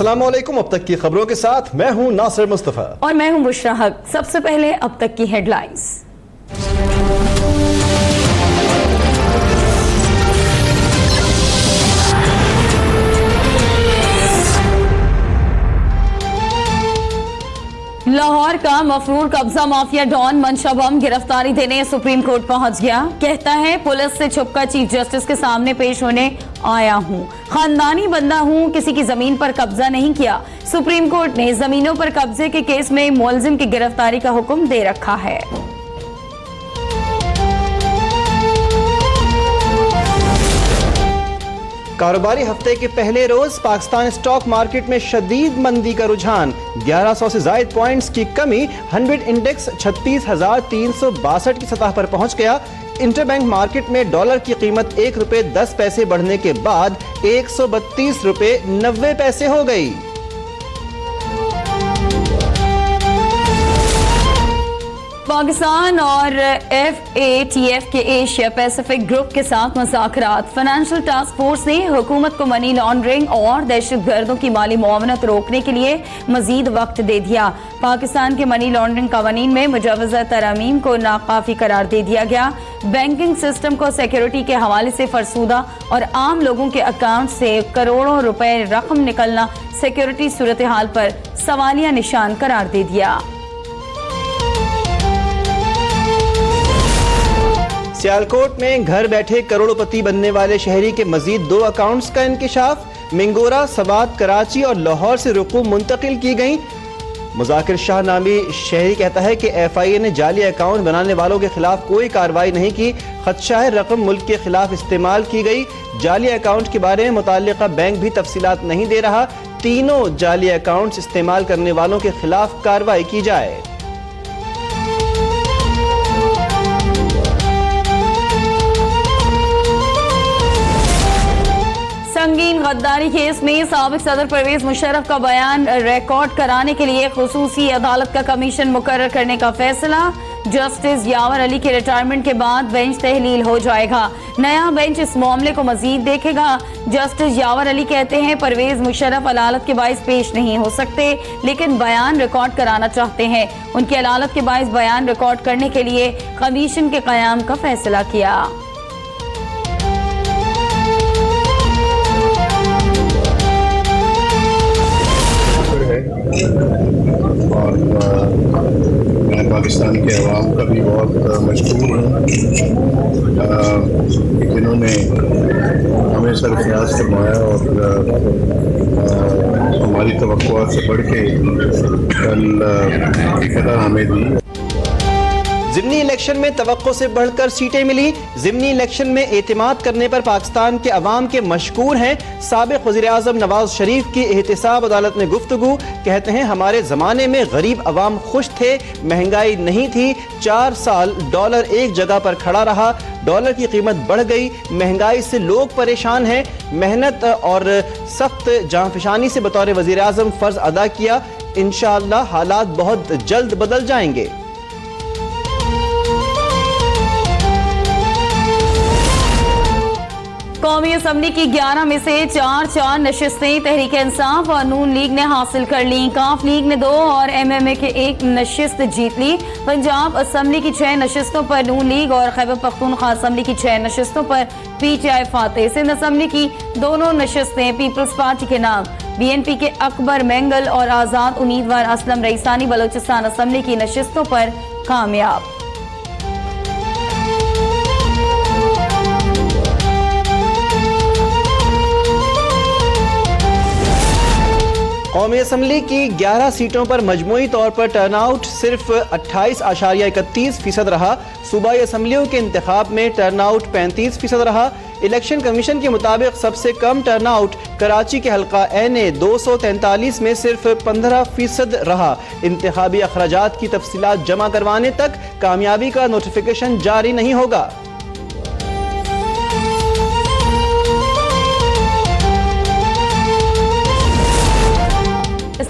अस्सलामुअलैकुम। अब तक की खबरों के साथ मैं हूं नासिर मुस्तफा और मैं हूं बुशरा हक। सबसे पहले अब तक की हेडलाइंस। लाहौर का मफरूर कब्जा माफिया डॉन मंशा बम गिरफ्तारी देने सुप्रीम कोर्ट पहुंच गया। कहता है पुलिस से छुपकर चीफ जस्टिस के सामने पेश होने आया हूं, खानदानी बंदा हूं, किसी की जमीन पर कब्जा नहीं किया। सुप्रीम कोर्ट ने जमीनों पर कब्जे के केस में मुलजिम की गिरफ्तारी का हुक्म दे रखा है। कारोबारी हफ्ते के पहले रोज पाकिस्तान स्टॉक मार्केट में शदीद मंदी का रुझान, 1100 से जायद पॉइंट्स की कमी, 100 इंडेक्स 36,362 की सतह पर पहुंच गया। इंटरबैंक मार्केट में डॉलर की कीमत ₹1.10 बढ़ने के बाद ₹132.90 हो गई। पाकिस्तान और FATF के एशिया पैसिफिक ग्रुप के साथ मुज़ाकरात। फाइनेंशियल टास्क फोर्स ने हुकूमत को मनी लॉन्ड्रिंग और दहशतगर्दों की माली मुआवनत रोकने के लिए मजीद वक्त दे दिया। पाकिस्तान के मनी लॉन्ड्रिंग कानून में मुजवज़ा तरमीम को नाकाफी करार दे दिया गया। बैंकिंग सिस्टम को सिक्योरिटी के हवाले से फरसूदा और आम लोगों के अकाउंट से करोड़ों रुपए रकम निकलना सिक्योरिटी सूरत हाल पर सवालिया निशान करार दे दिया। सियालकोट में घर बैठे करोड़पति बनने वाले शहरी के मजीद 2 अकाउंट्स का इंकिशाफ। मिंगोरा, सबात, कराची और लाहौर से रुकूम मुंतकिल की गई। मुजाकिर शाह नामी शहरी कहता है कि FIA ने जाली अकाउंट बनाने वालों के खिलाफ कोई कार्रवाई नहीं की। खदशा है रकम मुल्क के खिलाफ इस्तेमाल की गई। जाली अकाउंट के बारे में मुताल्लिका बैंक भी तफसीलात नहीं दे रहा। तीनों जाली अकाउंट्स इस्तेमाल करने वालों के खिलाफ कार्रवाई की जाए। संगीन गद्दारी केस में साबिक सदर परवेज मुशर्रफ का बयान रिकॉर्ड कराने के लिए खुसूसी अदालत का कमीशन मुकर्रर करने का फैसला। जस्टिस यावर अली के रिटायरमेंट के बाद बेंच तहलील हो जाएगा। नया बेंच इस मामले को मजीद देखेगा। जस्टिस यावर अली कहते हैं परवेज मुशर्रफ अदालत के बाइस पेश नहीं हो सकते, लेकिन बयान रिकॉर्ड कराना चाहते हैं। उनकी अदालत के बाइस बयान रिकॉर्ड करने के लिए कमीशन के कयाम का फैसला किया। और मैं पाकिस्तान के अवाम का भी बहुत मशहूर हूँ, जिन्होंने हमें सरफराज फरमाया और हमारी तवक्कुआत से बढ़ के कल फतह हमें दी। ज़िमनी इलेक्शन में तवक्को से बढ़कर सीटें मिली। ज़िमनी इलेक्शन में एतमाद करने पर पाकिस्तान के अवाम के मशकूर हैं। साबिक वज़ीर-ए-आज़म नवाज शरीफ की एहतिसाब अदालत में गुफ्तगू। कहते हैं हमारे ज़माने में गरीब अवाम खुश थे, महंगाई नहीं थी। 4 साल डॉलर एक जगह पर खड़ा रहा, डॉलर की कीमत बढ़ गई, महंगाई से लोग परेशान हैं। मेहनत और सख्त जांफशानी से बतौर वज़ीर-ए-आज़म फ़र्ज अदा किया। इंशाअल्लाह हालात बहुत जल्द बदल जाएंगे। कौमी असम्बली की 11 में से 4 नशिस्तें तहरीक इंसाफ और नून लीग ने हासिल कर ली। काफ लीग ने 2 और MMA के 1 नशिस्त जीत ली। पंजाब असम्बली की 6 नशिस्तों पर नून लीग और खैबर पख्तूनख्वा असम्बली की 6 नशिस्तों पर PTI फातेह। सिंध असम्बली की दोनों नशिस्तें पीपल्स पार्टी के नाम। BNP के अकबर मेंगल और आज़ाद उम्मीदवार असलम रईसानी बलोचिस्तान असम्बली की नशिस्तों पर कामयाब। कौमी असम्बली की 11 सीटों पर मजमूई तौर पर टर्नआउट सिर्फ 28.31% रहा। सूबाई असम्बलियों के इंतखाब में टर्नआउट 35% रहा। इलेक्शन कमीशन के मुताबिक सबसे कम टर्नआउट कराची के हल्का NA 243 में सिर्फ 15% रहा। इंतखाबी अखराजात की तफसीलात जमा करवाने तक कामयाबी का नोटिफिकेशन जारी नहीं होगा।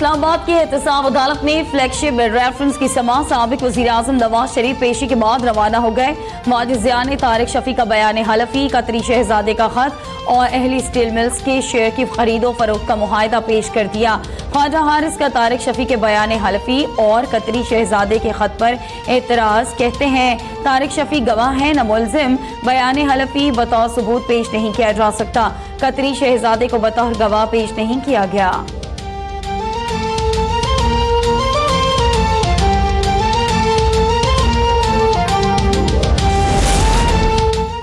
इस्लामाबाद की एहतसाब अदालत में फ्लैगशिप रेफरेंस की समाअत साबिक वज़ीर-ए-आज़म नवाज शरीफ पेशी के बाद रवाना हो गए। माजिज़िया ने तारिक शफी का बयान हलफी, कतरी शहजादे का खत और अहली स्टील मिल्स के शेयर की खरीदो फरोख्त का मुआहिदा पेश कर दिया। ख्वाजा हारिस का तारिक शफी के बयान हलफी और कतरी शहजादे के खत पर एतराज। कहते हैं तारिक शफी गवाह है न मुल्जिम, बयान हलफी बतौर सबूत पेश नहीं किया जा सकता। कतरी शहजादे को बतौर गवाह पेश नहीं किया गया।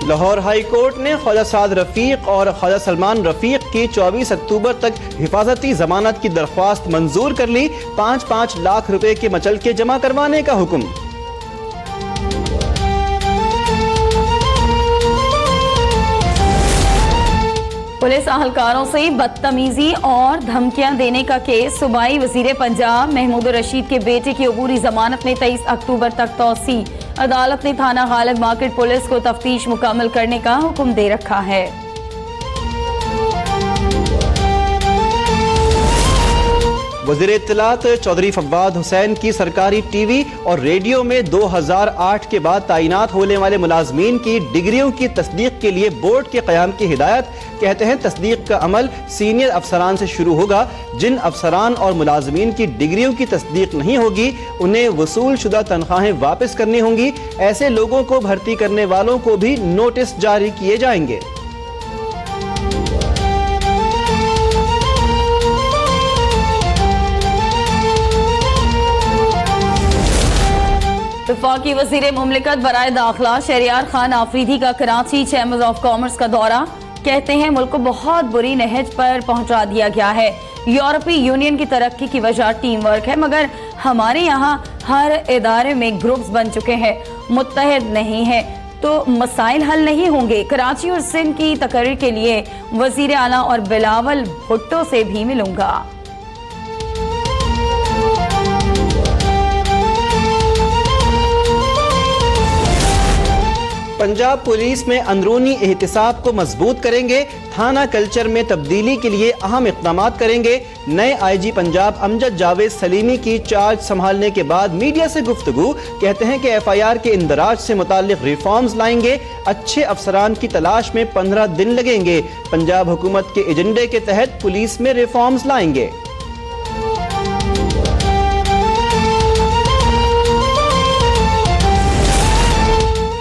लाहौर हाई कोर्ट ने ख्वाजा साद रफीक और ख्वाजा सलमान रफीक की 24 अक्टूबर तक हिफाजती जमानत की दरख्वास्त मंजूर कर ली। 5-5 लाख रुपए के मचलके जमा करवाने का हुक्म। पुलिस अहलकारों से बदतमीजी और धमकियां देने का केस। सूबाई वजीर पंजाब महमूद रशीद के बेटे की अबूरी जमानत में 23 अक्टूबर तक तौसी। अदालत ने थाना गालिब मार्केट पुलिस को तफ्तीश मुकम्मल करने का हुक्म दे रखा है। वज़ीर इत्तलात चौधरी फवाद हुसैन की सरकारी टीवी और रेडियो में 2008 के बाद तैनात होने वाले मुलाजमीन की डिग्रियों की तस्दीक के लिए बोर्ड के क़याम की हिदायत। कहते हैं तस्दीक का अमल सीनियर अफसरान से शुरू होगा। जिन अफसरान और मुलाजमीन की डिग्रियों की तस्दीक नहीं होगी उन्हें वसूल शुदा तनख्वाहें वापस करनी होंगी। ऐसे लोगों को भर्ती करने वालों को भी नोटिस जारी किए जाएंगे। वफाकी वज़ीर मुमलिकत बराए दाखिला शहरियार खान आफरीदी का कराची चैम्बर ऑफ कॉमर्स का दौरा। कहते हैं मुल्क को बहुत बुरी नहज पर पहुंचा दिया गया है। यूरोपीय यूनियन की तरक्की की वजह टीम वर्क है, मगर हमारे यहाँ हर इदारे में ग्रुप्स बन चुके हैं, मुत्तहिद नहीं है तो मसाइल हल नहीं होंगे। कराची और सिंध की तकरीर के लिए वजीर आला और बिलावल भुट्टो से भी मिलूंगा। पंजाब पुलिस में अंदरूनी एहतिसाब को मजबूत करेंगे। थाना कल्चर में तब्दीली के लिए अहम इक़दाम करेंगे। नए IG पंजाब अमजद जावेद सलीमी की चार्ज संभालने के बाद मीडिया से गुफ्तगू। कहते हैं कि FIR के इंदराज से मुताल्लिक रिफॉर्म्स लाएंगे। अच्छे अफसरान की तलाश में 15 दिन लगेंगे। पंजाब हुकूमत के एजेंडे के तहत पुलिस में रिफॉर्म्स लाएंगे।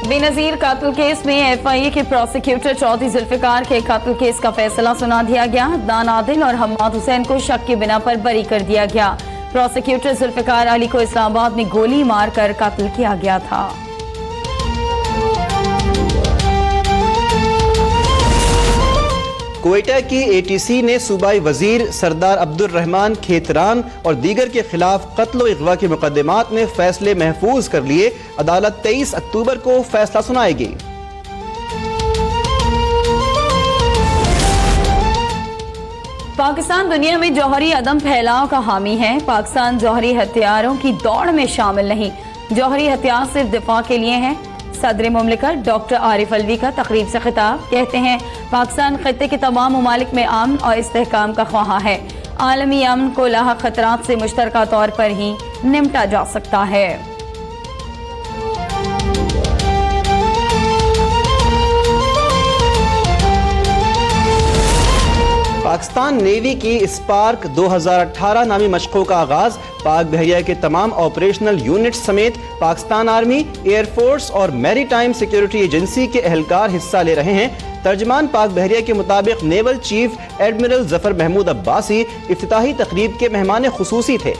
बेनजीर कत्ल केस में FIA के प्रोसिक्यूटर चौधरी जुल्फिकार के कत्ल केस का फैसला सुना दिया गया। दान आदिल और हम्माद हुसैन को शक की बिना पर बरी कर दिया गया। प्रोसिक्यूटर जुल्फिकार अली को इस्लामाबाद में गोली मारकर कत्ल किया गया था। क्वेटा की ATC ने सूबाई वजीर सरदार अब्दुल रहमान खेतरान और दीगर के खिलाफ कत्ल और अगवा के मुकदमात में फैसले महफूज कर लिए। अदालत 23 अक्टूबर को फैसला सुनाएगी। पाकिस्तान दुनिया में जौहरी अदम फैलाव का हामी है। पाकिस्तान जौहरी हथियारों की दौड़ में शामिल नहीं, जौहरी हथियार सिर्फ दिफा के लिए हैं। सदर मुमलिकत डॉक्टर आरिफ अलवी का तकरीब से खिताब। कहते हैं पाकिस्तान खत्ते के तमाम ममालिक में अमन और इस्तेहकाम का ख्वाहा है। आलमी अमन को लाहक खतरात से मुश्तरका तौर पर ही निपटा जा सकता है। पाकिस्तान नेवी की स्पार्क 2018 नामी मशकों का आगाज। पाक बहरिया के तमाम ऑपरेशनल यूनिट्स समेत पाकिस्तान आर्मी, एयरफोर्स और मैरीटाइम सिक्योरिटी एजेंसी के एहलकार हिस्सा ले रहे हैं। तर्जमान पाक बहरिया के मुताबिक naval chief admiral Zafar Mahmood Abbasi इफ्तिताही तकरीब के मेहमान खुसूसी थे।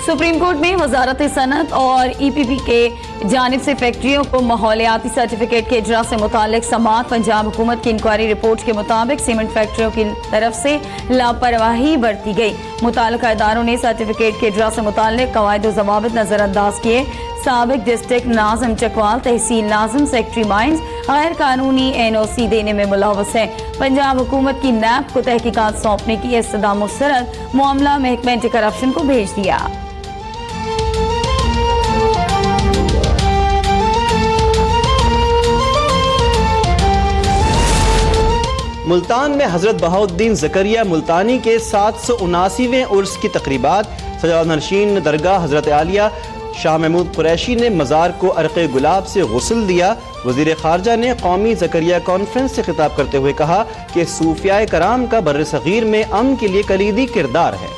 सुप्रीम कोर्ट में वजारत सनत और EPP के जानिब से फैक्ट्रियों को माहौलियाती सर्टिफिकेट के इजरा से मुतालिक समाअत। पंजाब हुकूमत की इंक्वायरी रिपोर्ट के मुताबिक सीमेंट फैक्ट्रियों की तरफ से लापरवाही बरती गई। मुताल्लिका इदारों ने सर्टिफिकेट के इजरा से मुतालिक कवायद व ज़वाबित नजरअंदाज किए। साबिक डिस्ट्रिक्ट नाज़िम चकवाल तहसील नाज़िम सेक्रेटरी माइंस गैर कानूनी NOC देने में मुलव्वस है। पंजाब हुकूमत की NAB को तहकीकात सौंपने की इस्तदा मुस्तरद, मामला महकमा एंटी करप्शन को भेज दिया। मुल्तान में हजरत बहाउद्दीन ज़करिया मुल्तानी के 779वें उर्स की तकरीबात। सजाद नशीन दरगाह हजरत आलिया शाह महमूद कुरैशी ने मज़ार को अर्क़े गुलाब से गुस्ल दिया। वज़ीर ख़ारजा ने कौमी ज़करिया कॉन्फ्रेंस से खिताब करते हुए कहा कि सूफियाए कराम का बर्र सग़ीर में अमन के लिए कलीदी किरदार है।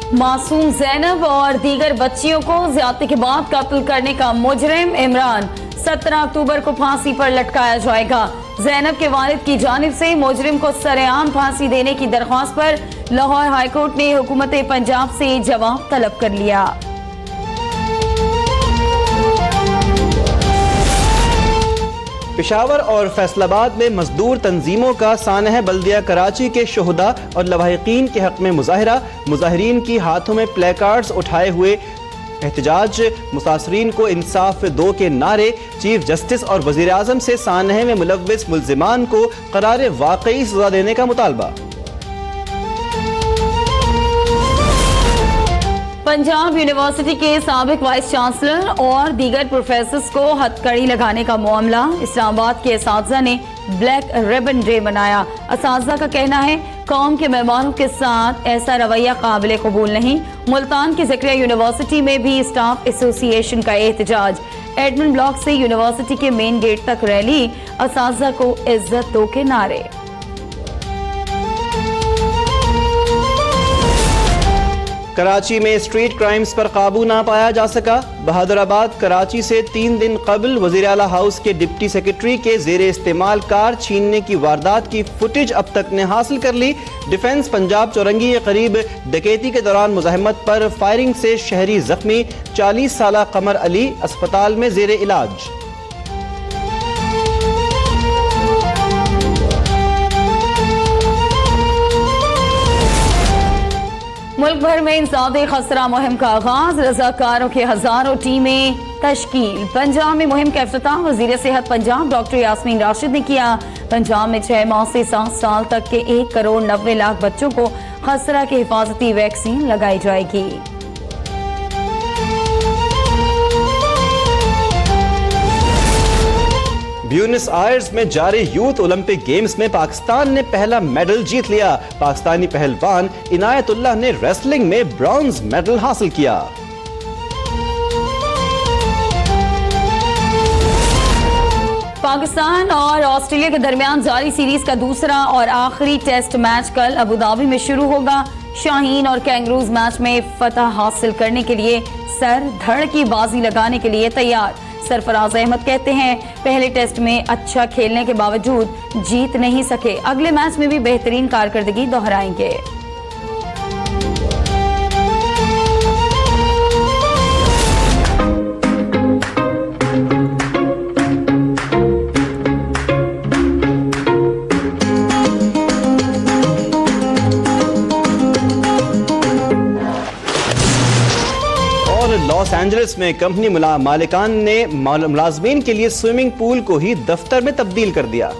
मासूम ज़ैनब और दीगर बच्चियों को ज़्यादती के बाद कत्ल करने का मुजरिम इमरान 17 अक्टूबर को फांसी पर लटकाया जाएगा। ज़ैनब के वालिद की जानिब से मुजरिम को सरेआम फांसी देने की दरख्वास्त पर लाहौर हाईकोर्ट ने हुकूमत पंजाब से जवाब तलब कर लिया। पेशावर और फैसलाबाद में मजदूर तंजीमों का सानह बल्दिया कराची के शुहदा और लवाहिकीन के हक में मुजाहिरा। मुजाहिरीन की हाथों में प्ले कार्ड्स उठाए हुए एहतजाज। मुतासरीन को इंसाफ दो के नारे। चीफ जस्टिस और वजीर आजम से सानह में मुलव्विस मुल्जिमान को करार वाकई सजा देने का मुतालबा। पंजाब यूनिवर्सिटी के साबिक वाइस चांसलर और दीगर प्रोफेसर्स को हथकड़ी लगाने का मामला। इस्लामाबाद के असातिज़ा ने ब्लैक रिबन डे मनाया। असातिज़ा का कहना है कौम के मेहमानों के साथ ऐसा रवैया काबिल कबूल नहीं। मुल्तान की ज़करिया यूनिवर्सिटी में भी स्टाफ एसोसिएशन का एहतजाज। एडमिन ब्लॉक से यूनिवर्सिटी के मेन गेट तक रैली। असातिज़ा को इज्जत दो के नारे। कराची में स्ट्रीट क्राइम्स पर काबू ना पाया जा सका। बहादुराबाद कराची से 3 दिन कबल वज़ीर आला हाउस के डिप्टी सेक्रेटरी के ज़ेरे इस्तेमाल कार छीनने की वारदात की फुटेज अब तक ने हासिल कर ली। डिफेंस पंजाब चौरंगी के करीब डकैती के दौरान मुज़ाहमत पर फायरिंग से शहरी जख्मी। 40 साला कमर अली अस्पताल में ज़ेरे इलाज। मुल्क भर में इंसादे खसरा मुहिम का आगाज। रजाकारों की हजारों टीमें तश्कील। पंजाब में मुहिम का इफ्तिताह वजीर सेहत पंजाब डॉक्टर यास्मीन राशिद ने किया। पंजाब में 6 माह से 7 साल तक के 1 करोड़ 90 लाख बच्चों को खसरा की हिफाजती वैक्सीन लगाई जाएगी। ब्यूनस आयर्स में जारी यूथ ओलंपिक गेम्स में पाकिस्तान ने पहला मेडल जीत लिया। पाकिस्तानी पहलवान इनायतुल्लाह ने रेसलिंग में ब्रॉन्ज मेडल हासिल किया। पाकिस्तान और ऑस्ट्रेलिया के दरमियान जारी सीरीज का दूसरा और आखिरी टेस्ट मैच कल अबुधाबी में शुरू होगा। शाहीन और कैंगरूज मैच में फतह हासिल करने के लिए सर धड़ की बाजी लगाने के लिए तैयार। सरफराज अहमद कहते हैं पहले टेस्ट में अच्छा खेलने के बावजूद जीत नहीं सके, अगले मैच में भी बेहतरीन कारकर्दगी दोहराएंगे। लॉस एंजलिस में कंपनी मालिकान ने मुलाजमीन के लिए स्विमिंग पूल को ही दफ्तर में तब्दील कर दिया।